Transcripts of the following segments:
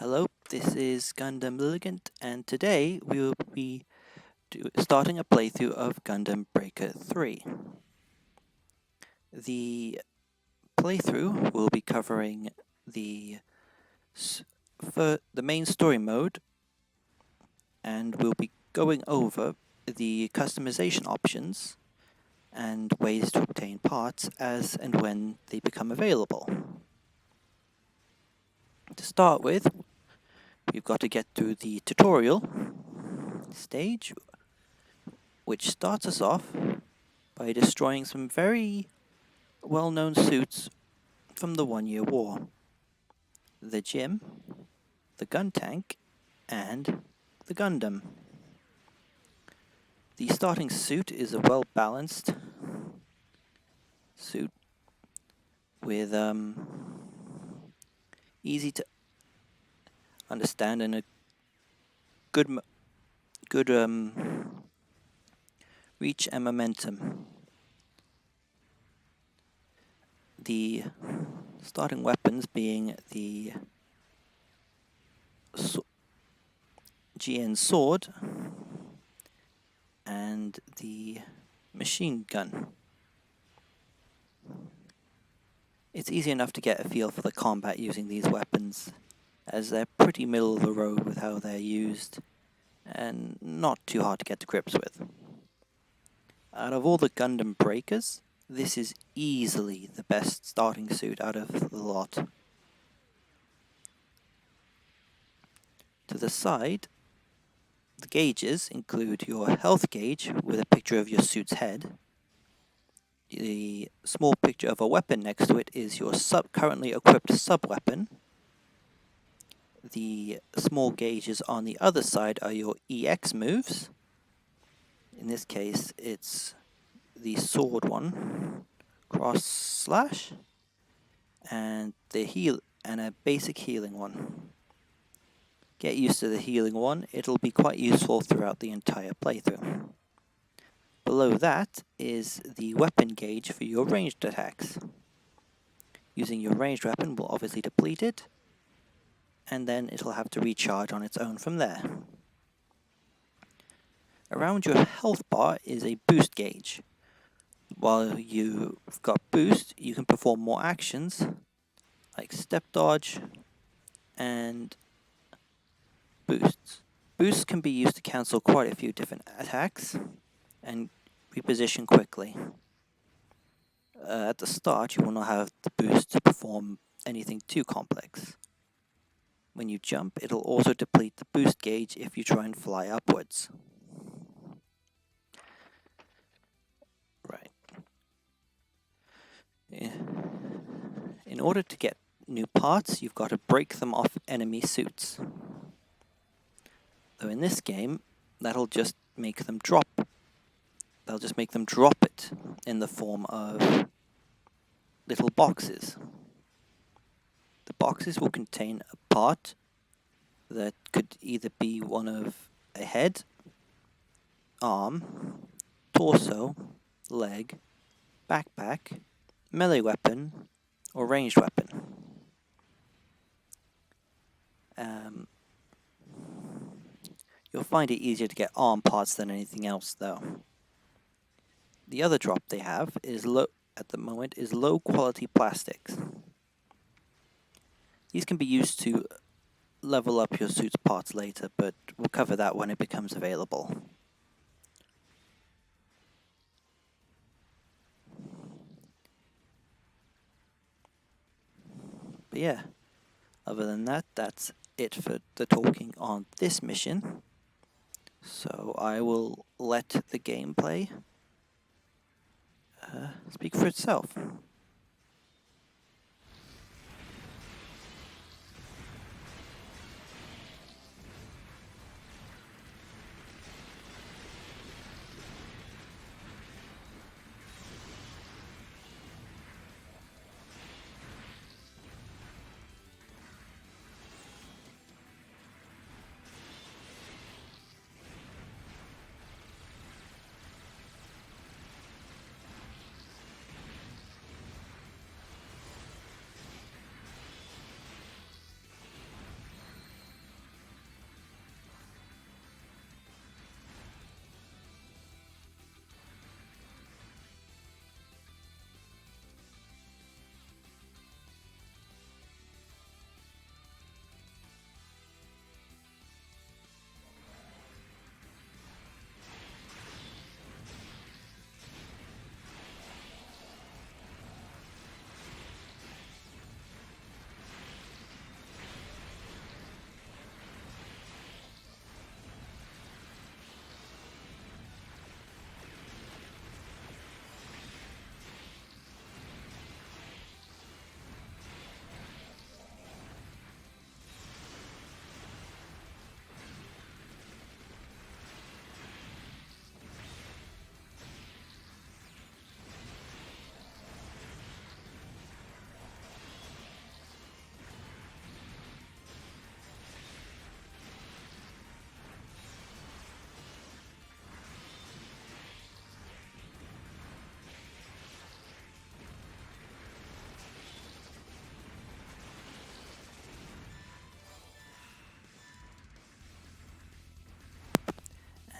Hello, this is Gundam Breaker, and today we will be starting a playthrough of Gundam Breaker 3. The playthrough will be covering the main story mode, and we'll be going over the customization options and ways to obtain parts as and when they become available. To start with, we've got to get through the tutorial stage, which starts us off by destroying some very well-known suits from the One-Year War. The Gym, the Gun Tank, and the Gundam. The starting suit is a well-balanced suit with easy to understand and a good reach and momentum. The starting weapons being the GN sword and the machine gun. It's easy enough to get a feel for the combat using these weapons, as they're pretty middle of the road with how they're used, and not too hard to get to grips with. Out of all the Gundam Breakers, this is easily the best starting suit out of the lot. To the side, the gauges include your health gauge with a picture of your suit's head. The small picture of a weapon next to it is your currently equipped sub-weapon. The small gauges on the other side are your EX moves. In this case, it's the sword one, cross slash, and a basic healing one. Get used to the healing one, it'll be quite useful throughout the entire playthrough. Below that is the weapon gauge for your ranged attacks. Using your ranged weapon will obviously deplete it, and then it'll have to recharge on its own from there. Around your health bar is a boost gauge. While you've got boost, you can perform more actions, like step dodge and boosts. Boosts can be used to cancel quite a few different attacks and reposition quickly. At the start, you will not have the boost to perform anything too complex. When you jump, it'll also deplete the boost gauge if you try and fly upwards. Right. In order to get new parts, you've got to break them off enemy suits. Though in this game, that'll just make them drop. They'll just make them drop it in the form of little boxes. The boxes will contain a part that could either be one of a head, arm, torso, leg, backpack, melee weapon, or ranged weapon. You'll find it easier to get arm parts than anything else, though. The other drop they have is at the moment is low quality plastics. These can be used to level up your suit's parts later, but we'll cover that when it becomes available. But yeah, other than that, that's it for the talking on this mission. So I will let the gameplay speak for itself.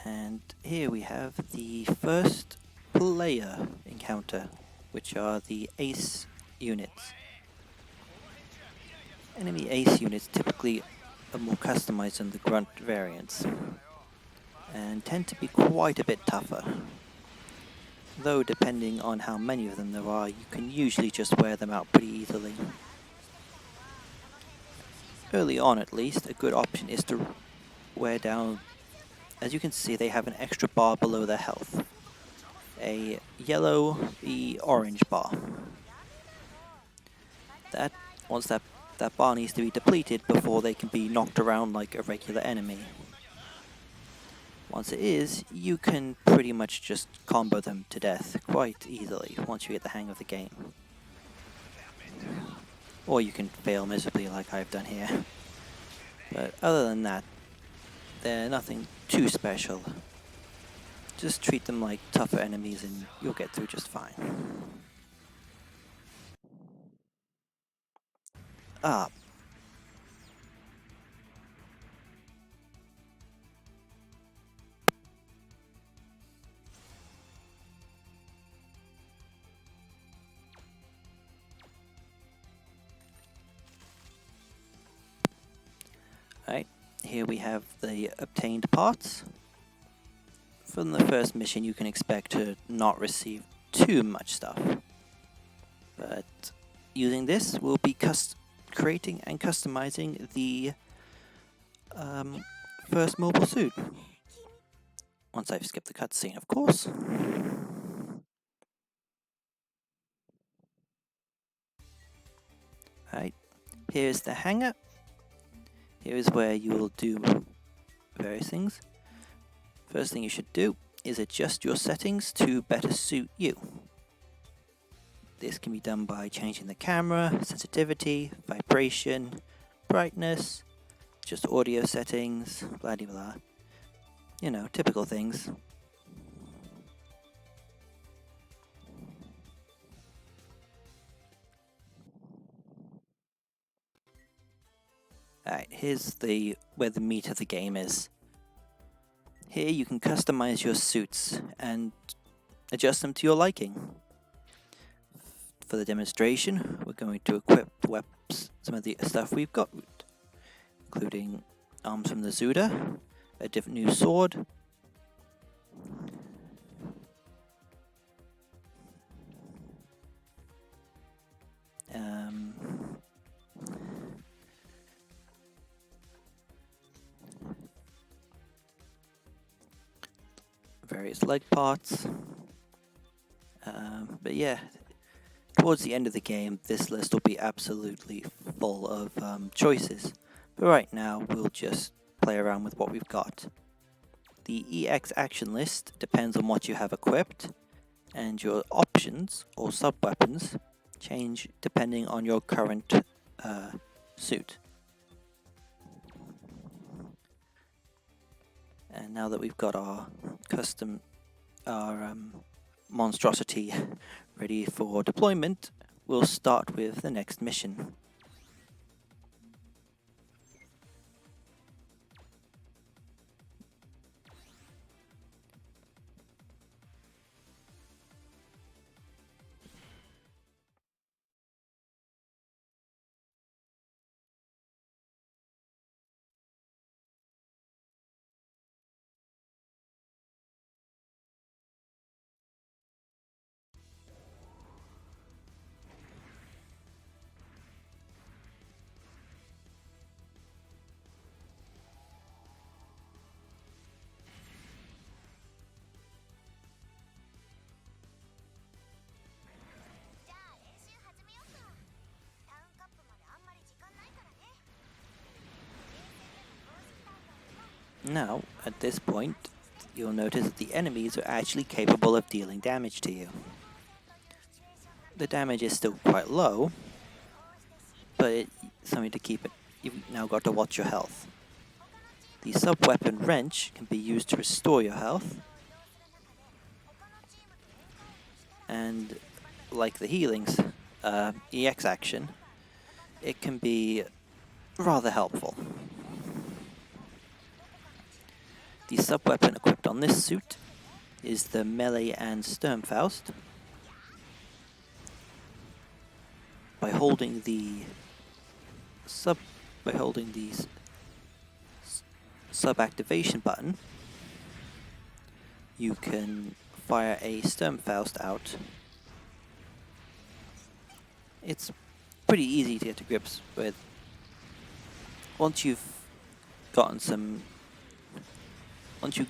And here we have the first player encounter, which are the ace units. Enemy ace units typically are more customized than the grunt variants, and tend to be quite a bit tougher. Though depending on how many of them there are, you can usually just wear them out pretty easily. Early on at least, a good option is to wear down, as you can see they have an extra bar below their health. A yellow, the orange bar. Once that bar needs to be depleted before they can be knocked around like a regular enemy. Once it is, you can pretty much just combo them to death quite easily once you get the hang of the game. Or you can fail miserably like I've done here. But other than that, they're nothing too special. Just treat them like tougher enemies and you'll get through just fine. Alright, here we have the obtained parts. From the first mission you can expect to not receive too much stuff. But using this, we'll be creating and customizing the first mobile suit. Once I've skipped the cutscene, of course. Alright, here's the hangar. Here is where you will do various things. First thing you should do is adjust your settings to better suit you. This can be done by changing the camera, sensitivity, vibration, brightness, just audio settings, blah de blah. You know, typical things. Alright, here's where the meat of the game is. Here you can customize your suits and adjust them to your liking. For the demonstration, we're going to equip some of the stuff we've got, including arms from the Zuda, a different new sword, various leg parts, but yeah, towards the end of the game this list will be absolutely full of choices, but right now we'll just play around with what we've got. The EX action list depends on what you have equipped, and your options or sub-weapons change depending on your current suit. And now that we've got our monstrosity ready for deployment, we'll start with the next mission. Now, at this point, you'll notice that the enemies are actually capable of dealing damage to you. The damage is still quite low, but it's something to keep it. You've now got to watch your health. The sub-weapon wrench can be used to restore your health, and like the healings EX action, it can be rather helpful. The sub-weapon equipped on this suit is the melee and Sturmfaust. By holding the sub-activation button, you can fire a Sturmfaust out. It's pretty easy to get to grips with. Once you've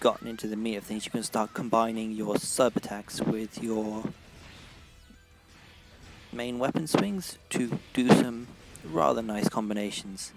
gotten into the meat of things, you can start combining your sub-attacks with your main weapon swings to do some rather nice combinations.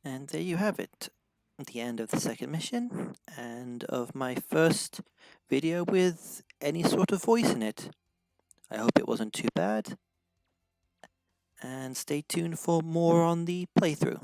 And there you have it, the end of the second mission, and of my first video with any sort of voice in it. I hope it wasn't too bad, and stay tuned for more on the playthrough.